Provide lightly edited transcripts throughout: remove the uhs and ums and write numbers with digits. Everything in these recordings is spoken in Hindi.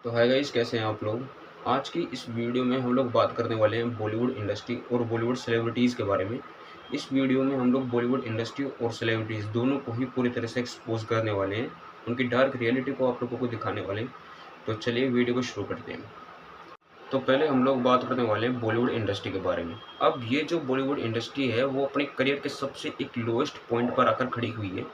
तो हाय गाइस, कैसे हैं आप लोग। आज की इस वीडियो में हम लोग बात करने वाले हैं बॉलीवुड इंडस्ट्री और बॉलीवुड सेलिब्रिटीज़ के बारे में। इस वीडियो में हम लोग बॉलीवुड इंडस्ट्री और सेलिब्रिटीज़ दोनों को ही पूरी तरह से एक्सपोज करने वाले हैं, उनकी डार्क रियलिटी को आप लोगों को दिखाने वाले हैं। तो चलिए वीडियो को शुरू करते हैं। तो पहले हम लोग बात करने वाले हैं बॉलीवुड इंडस्ट्री के बारे में। अब ये जो बॉलीवुड इंडस्ट्री है वो अपने करियर के सबसे एक लोएस्ट पॉइंट पर आकर खड़ी हुई है,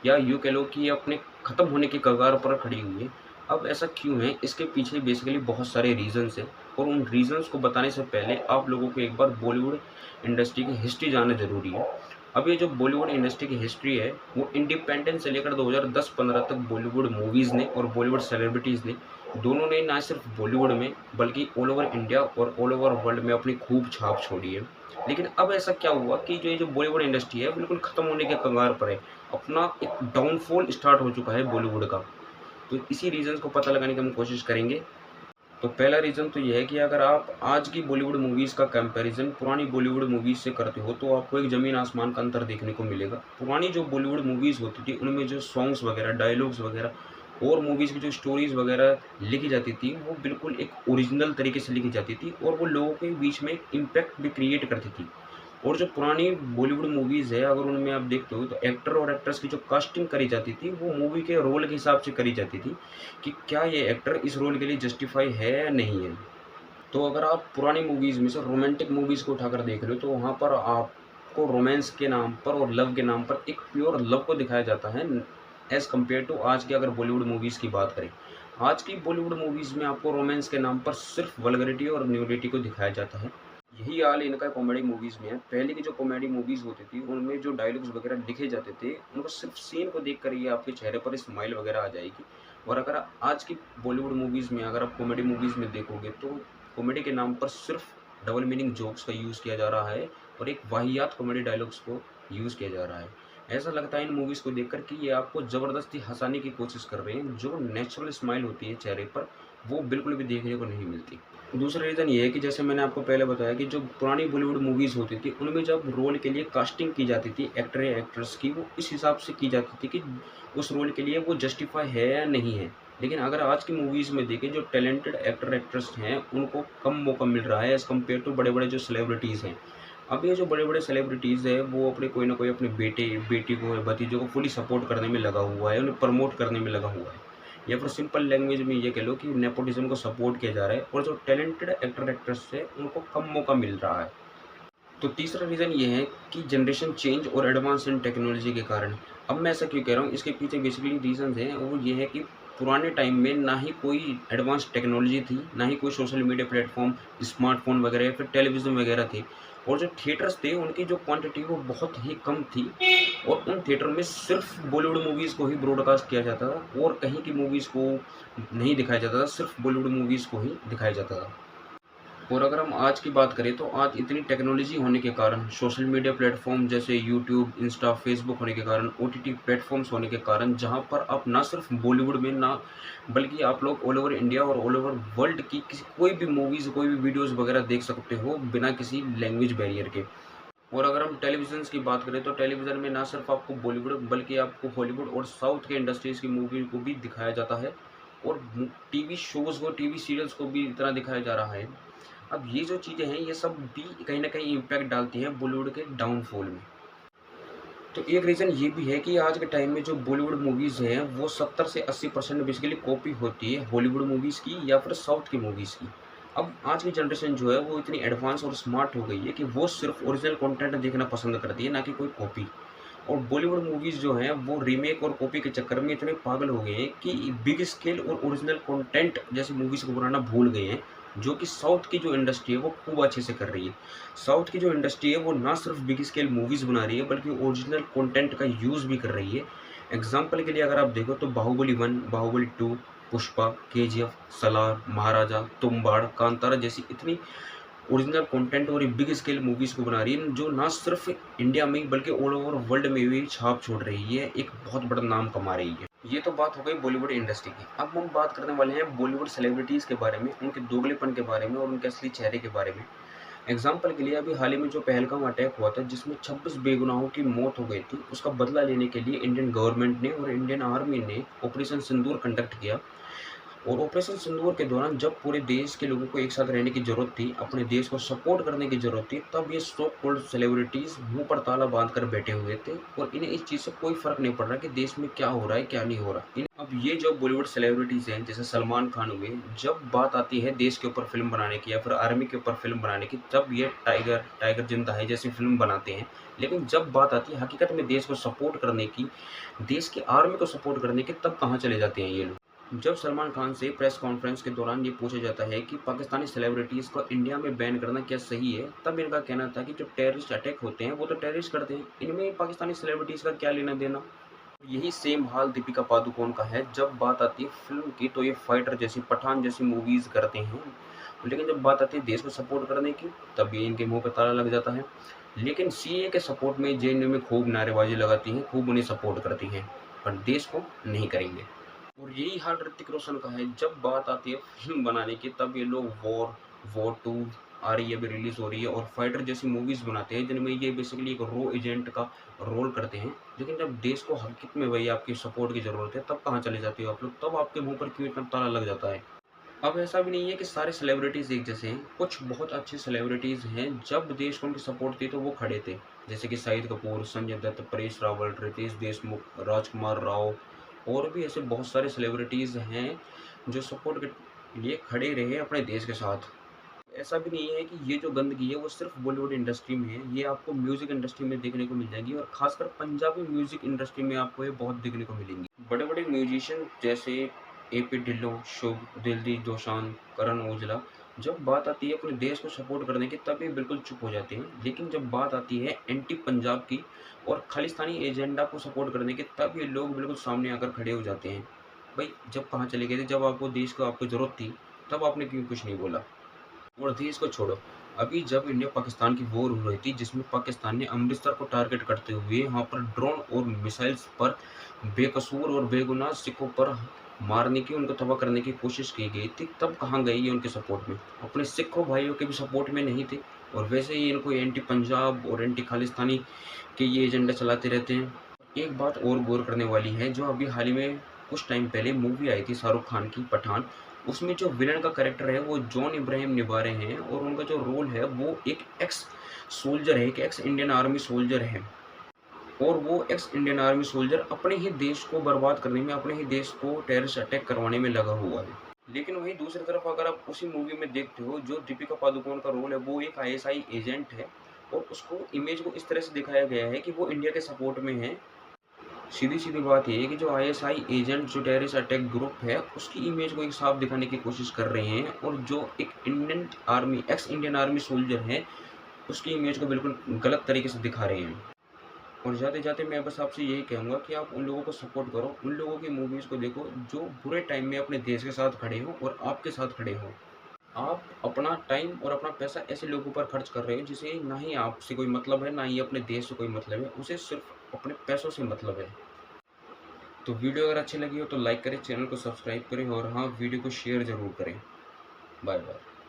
या यूँ कह लो कि ये अपने ख़त्म होने की कगार पर खड़ी हुई है। अब ऐसा क्यों है, इसके पीछे बेसिकली बहुत सारे रीज़न्स हैं, और उन रीज़न्स को बताने से पहले आप लोगों को एक बार बॉलीवुड इंडस्ट्री की हिस्ट्री जानना ज़रूरी है। अब ये जो बॉलीवुड इंडस्ट्री की हिस्ट्री है वो इंडिपेंडेंस से लेकर 2010-15 तक बॉलीवुड मूवीज़ ने और बॉलीवुड सेलिब्रिटीज़ ने दोनों ने ना सिर्फ बॉलीवुड में बल्कि ऑल ओवर इंडिया और ऑल ओवर वर्ल्ड में अपनी खूब छाप छोड़ी है। लेकिन अब ऐसा क्या हुआ कि जो ये जो बॉलीवुड इंडस्ट्री है बिल्कुल ख़त्म होने के कगार पर है। अपना एक डाउनफॉल स्टार्ट हो चुका है बॉलीवुड का। तो इसी रीज़न्स को पता लगाने की हम कोशिश करेंगे। तो पहला रीज़न तो ये है कि अगर आप आज की बॉलीवुड मूवीज़ का कंपैरिज़न पुरानी बॉलीवुड मूवीज़ से करते हो तो आपको एक ज़मीन आसमान का अंतर देखने को मिलेगा। पुरानी जो बॉलीवुड मूवीज़ होती थी उनमें जो सॉन्ग्स वगैरह, डायलॉग्स वगैरह और मूवीज़ की जो स्टोरीज़ वगैरह लिखी जाती थी वो बिल्कुल एक ओरिजिनल तरीके से लिखी जाती थी, और वो लोगों के बीच में एक इम्पैक्ट भी क्रिएट करती थी। और जो पुरानी बॉलीवुड मूवीज़ है अगर उनमें आप देखते हो तो एक्टर और एक्ट्रेस की जो कास्टिंग करी जाती थी वो मूवी के रोल के हिसाब से करी जाती थी कि क्या ये एक्टर इस रोल के लिए जस्टिफाई है या नहीं है। तो अगर आप पुरानी मूवीज़ में से रोमांटिक मूवीज़ को उठाकर देख रहे हो तो वहाँ पर आपको रोमांस के नाम पर और लव के नाम पर एक प्योर लव को दिखाया जाता है, एज़ कम्पेयर टू आज की अगर बॉलीवुड मूवीज़ की बात करें। आज की बॉलीवुड मूवीज़ में आपको रोमांस के नाम पर सिर्फ वल्गैरिटी और न्यूडिटी को दिखाया जाता है। यही हाल इनका कॉमेडी मूवीज़ में है। पहले की जो कॉमेडी मूवीज़ होती थी, उनमें जो डायलॉग्स वगैरह लिखे जाते थे, उनको सिर्फ़ सीन को देखकर ही आपके चेहरे पर स्माइल वगैरह आ जाएगी। और अगर आज की बॉलीवुड मूवीज़ में अगर आप कॉमेडी मूवीज़ में देखोगे, तो कॉमेडी के नाम पर सिर्फ़ डबल मीनिंग जोक्स का यूज़ किया जा रहा है और एक वाहियात कॉमेडी डायलॉग्स को यूज़ किया जा रहा है। ऐसा लगता है इन मूवीज़ को देखकर कि ये आपको ज़बरदस्ती हँसाने की कोशिश कर रहे हैं, जो नेचुरल स्माइल होती है चेहरे पर, वो बिल्कुल भी देखने को नहीं मिलती। दूसरा रीज़न ये है कि जैसे मैंने आपको पहले बताया कि जो पुरानी बॉलीवुड मूवीज़ होती थी, उनमें जब रोल के लिए कास्टिंग की जाती थी एक्टर या एक्ट्रेस की, वो इस हिसाब से की जाती थी कि उस रोल के लिए वो जस्टिफ़ाई है या नहीं है। लेकिन अगर आज की मूवीज़ में देखें, जो टैलेंटेड एक्टर एक्ट्रेस हैं, उनको कम मौका मिल रहा है एज़ कम्पेयर टू बड़े-बड़े जो सेलिब्रिटीज़ हैं। अब ये जो बड़े-बड़े सेलिब्रिटीज़ हैं, वो अपने कोई न कोई अपने बेटे, बेटी को या भतीजों को फुली सपोर्ट करने में लगा हुआ है, उन्हें प्रमोट करने में लगा हुआ है। या फिर सिंपल लैंग्वेज में ये कह लो कि नेपोटिज़्म को सपोर्ट किया जा रहा है, और जो टैलेंटेड एक्टर एक्ट्रेस है उनको कम मौका मिल रहा है। तो तीसरा रीज़न ये है कि जनरेशन चेंज और एडवांस इन टेक्नोलॉजी के कारण। अब मैं ऐसा क्यों कह रहा हूँ, इसके पीछे बेसिकली रीज़न्स हैं, वो ये है कि पुराने टाइम में ना ही कोई एडवांस टेक्नोलॉजी थी, ना ही कोई सोशल मीडिया प्लेटफ़ॉर्म, स्मार्टफ़ोन वगैरह या फिर टेलीविज़न वगैरह थे, और जो थिएटर्स थे उनकी जो क्वांटिटी वो बहुत ही कम थी, और उन थिएटर में सिर्फ़ बॉलीवुड मूवीज़ को ही ब्रॉडकास्ट किया जाता था और कहीं की मूवीज़ को नहीं दिखाया जाता था, सिर्फ़ बॉलीवुड मूवीज़ को ही दिखाया जाता था। और अगर हम आज की बात करें तो आज इतनी टेक्नोलॉजी होने के कारण, सोशल मीडिया प्लेटफ़ॉर्म जैसे यूट्यूब, इंस्टा, फ़ेसबुक होने के कारण, ओटीटी प्लेटफ़ॉर्म्स होने के कारण, जहाँ पर आप ना सिर्फ बॉलीवुड में ना बल्कि आप लोग ऑल ओवर इंडिया और ऑल ओवर वर्ल्ड की किसी कोई भी मूवीज़, कोई भी वीडियोज़ वगैरह देख सकते हो बिना किसी लैंग्वेज बैरियर के। और अगर हम टेलीविज़न्स की बात करें तो टेलीविज़न में ना सिर्फ आपको बॉलीवुड बल्कि आपको हॉलीवुड और साउथ के इंडस्ट्रीज़ की मूवी को भी दिखाया जाता है, और टीवी शोज़ को, टीवी सीरियल्स को भी इतना दिखाया जा रहा है। अब ये जो चीज़ें हैं, ये सब भी कहीं न कहीं इम्पैक्ट डालती हैं बॉलीवुड के डाउनफॉल में। तो एक रीज़न ये भी है कि आज के टाइम में जो बॉलीवुड मूवीज़ हैं, वो 70 से 80% बेसिकली कॉपी होती है हॉलीवुड मूवीज़ की या फिर साउथ की मूवीज़ की। अब आज की जनरेशन जो है, वो इतनी एडवांस और स्मार्ट हो गई है कि वो सिर्फ़ ओरिजिनल कंटेंट देखना पसंद करती है, ना कि कोई कॉपी। और बॉलीवुड मूवीज़ जो हैं, वो रीमेक और कॉपी के चक्कर में इतने पागल हो गए हैं कि बिग स्केल और ओरिजिनल कंटेंट जैसी मूवीज़ को बनाना भूल गए हैं, जो कि साउथ की जो इंडस्ट्री है, वो खूब अच्छे से कर रही है। साउथ की जो इंडस्ट्री है, वो ना सिर्फ बिग स्केल मूवीज़ बना रही है, बल्कि ओरिजिनल कंटेंट का यूज़ भी कर रही है। एग्ज़ाम्पल के लिए अगर आप देखो तो बाहुबली 1, बाहुबली 2, पुष्पा, केजीएफ, सलार, महाराजा, तुम्बाड़, कांतारा जैसी इतनी ओरिजिनल कंटेंट और ये बिग स्केल मूवीज़ को बना रही है, जो ना सिर्फ इंडिया में बल्कि ऑल ओवर वर्ल्ड में भी छाप छोड़ रही है, एक बहुत बड़ा नाम कमा रही है। ये तो बात हो गई बॉलीवुड इंडस्ट्री की। अब हम बात करने वाले हैं बॉलीवुड सेलिब्रिटीज़ के बारे में, उनके दोगलेपन के बारे में और उनके असली चेहरे के बारे में। एग्ज़ाम्पल के लिए अभी हाल ही में जो पहलगाम अटैक हुआ था, जिसमें 26 बेगुनाहों की मौत हो गई थी, उसका बदला लेने के लिए इंडियन गवर्नमेंट ने और इंडियन आर्मी ने ऑपरेशन सिंदूर कंडक्ट किया। और ऑपरेशन सिंदूर के दौरान जब पूरे देश के लोगों को एक साथ रहने की ज़रूरत थी, अपने देश को सपोर्ट करने की ज़रूरत थी, तब ये सो कॉल्ड सेलिब्रिटीज़ मुँह पर ताला बाँध कर बैठे हुए थे और इन्हें इस चीज़ से कोई फ़र्क नहीं पड़ रहा कि देश में क्या हो रहा है, क्या नहीं हो रहा। इन अब ये जो बॉलीवुड सेलिब्रिटीज़ हैं, जैसे सलमान खान हुए, जब बात आती है देश के ऊपर फ़िल्म बनाने की या फिर आर्मी के ऊपर फ़िल्म बनाने की, तब ये टाइगर टाइगर ज़िंदा है जैसी फ़िल्म बनाते हैं। लेकिन जब बात आती है हकीकत में देश को सपोर्ट करने की, देश की आर्मी को सपोर्ट करने की, तब कहाँ चले जाते हैं ये लोग। जब सलमान खान से प्रेस कॉन्फ्रेंस के दौरान ये पूछा जाता है कि पाकिस्तानी सेलिब्रिटीज़ को इंडिया में बैन करना क्या सही है, तब इनका कहना था कि जो टेररिस्ट अटैक होते हैं वो तो टेररिस्ट करते हैं, इनमें पाकिस्तानी सेलिब्रिटीज़ का क्या लेना देना। यही सेम हाल दीपिका पादुकोण का है। जब बात आती है फिल्म की तो ये फाइटर जैसी, पठान जैसी मूवीज़ करते हैं, लेकिन जब बात आती है देश को सपोर्ट करने की, तब ये इनके मुंह पे ताला लग जाता है। लेकिन सीए के सपोर्ट में जेएनयू में खूब नारेबाजी लगाती हैं, खूब उन्हें सपोर्ट करती हैं, पर देश को नहीं करेंगे। और यही हाल ऋतिक रोशन का है। जब बात आती है फ़िल्म बनाने की, तब ये लोग वॉर 2 आ रही है, अभी रिलीज़ हो रही है, और फाइटर जैसी मूवीज़ बनाते हैं जिनमें ये बेसिकली एक रो एजेंट का रोल करते हैं। लेकिन जब देश को हकीकत में भई आपकी सपोर्ट की ज़रूरत है, तब कहाँ चले जाते हो आप लोग? तब आपके मुँह पर क्यों इतना ताला लग जाता है? अब ऐसा भी नहीं है कि सारे सेलिब्रिटीज़ एक जैसे हैं। कुछ बहुत अच्छे सेलिब्रिटीज़ हैं, जब देश को उनकी सपोर्ट थी तो वो खड़े थे। जैसे कि शाहिद कपूर, संजय दत्त, परेश रावल, रितेश देशमुख, राजकुमार राव, और भी ऐसे बहुत सारे सेलिब्रिटीज़ हैं जो सपोर्ट के लिए खड़े रहे अपने देश के साथ। ऐसा भी नहीं है कि ये जो गंदगी है वो सिर्फ़ बॉलीवुड इंडस्ट्री में है, ये आपको म्यूज़िक इंडस्ट्री में देखने को मिल जाएगी, और ख़ासकर पंजाबी म्यूज़िक इंडस्ट्री में आपको ये बहुत देखने को मिलेंगी। बड़े-बड़े म्यूज़िशियन जैसे एपी ढिल्लों, शुभ, दिलजीत दोसांझ, करण औजला, जब बात आती है अपने देश को सपोर्ट करने की, तब ये बिल्कुल चुप हो जाते हैं। लेकिन जब बात आती है एंटी पंजाब की और खालिस्तानी एजेंडा को सपोर्ट करने की, तब ये लोग बिल्कुल सामने आकर खड़े हो जाते हैं। भाई जब कहाँ चले गए थे? जब आपको देश को आपको ज़रूरत थी, तब आपने क्यों कुछ नहीं बोला? और देश को छोड़ो, अभी जब इंडिया पाकिस्तान की वॉर हो रही थी, जिसमें पाकिस्तान ने अमृतसर को टारगेट करते हुए वहाँ पर ड्रोन और मिसाइल्स पर बेकसूर और बेगुनाह सिखों पर मारने की, उनको तबाह करने की कोशिश की गई थी, तब कहाँ गए ये उनके सपोर्ट में? अपने सिखों भाइयों के भी सपोर्ट में नहीं थे, और वैसे ही इनको एंटी पंजाब और एंटी खालिस्तानी के ये एजेंडा चलाते रहते हैं। एक बात और गौर करने वाली है, जो अभी हाल ही में कुछ टाइम पहले मूवी आई थी शाहरुख खान की पठान, उसमें जो विलेन का कैरेक्टर है वो जॉन इब्राहिम निभा रहे हैं, और उनका जो रोल है वो एक एक्स सोल्जर है, एक एक्स इंडियन आर्मी सोल्जर है, और वो एक्स इंडियन आर्मी सोल्जर अपने ही देश को बर्बाद करने में, अपने ही देश को टेररिस्ट अटैक करवाने में लगा हुआ है। लेकिन वहीं दूसरी तरफ अगर आप उसी मूवी में देखते हो, जो दीपिका पादुकोण का रोल है वो एक आईएसआई एजेंट है, और उसको इमेज को इस तरह से दिखाया गया है कि वो इंडिया के सपोर्ट में है। सीधी-सीधी बात ये है कि जो आईएसआई एजेंट, जो टेररिस्ट अटैक ग्रुप है, उसकी इमेज को एक साफ दिखाने की कोशिश कर रहे हैं, और जो एक Indian army, x Indian army soldier है, उसकी इमेज को बिल्कुल गलत तरीके से दिखा रहे हैं। और जाते-जाते मैं बस आपसे यही कहूँगा कि आप उन लोगों को सपोर्ट करो, उन लोगों की मूवीज़ को देखो जो बुरे टाइम में अपने देश के साथ खड़े हों और आपके साथ खड़े हों। आप अपना टाइम और अपना पैसा ऐसे लोगों पर खर्च कर रहे हो जिसे ना ही आपसे कोई मतलब है, ना ही अपने देश से कोई मतलब है, उसे सिर्फ़ अपने पैसों से मतलब है। तो वीडियो अगर अच्छी लगी हो तो लाइक करें, चैनल को सब्सक्राइब करें, और हाँ, वीडियो को शेयर ज़रूर करें। Bye bye.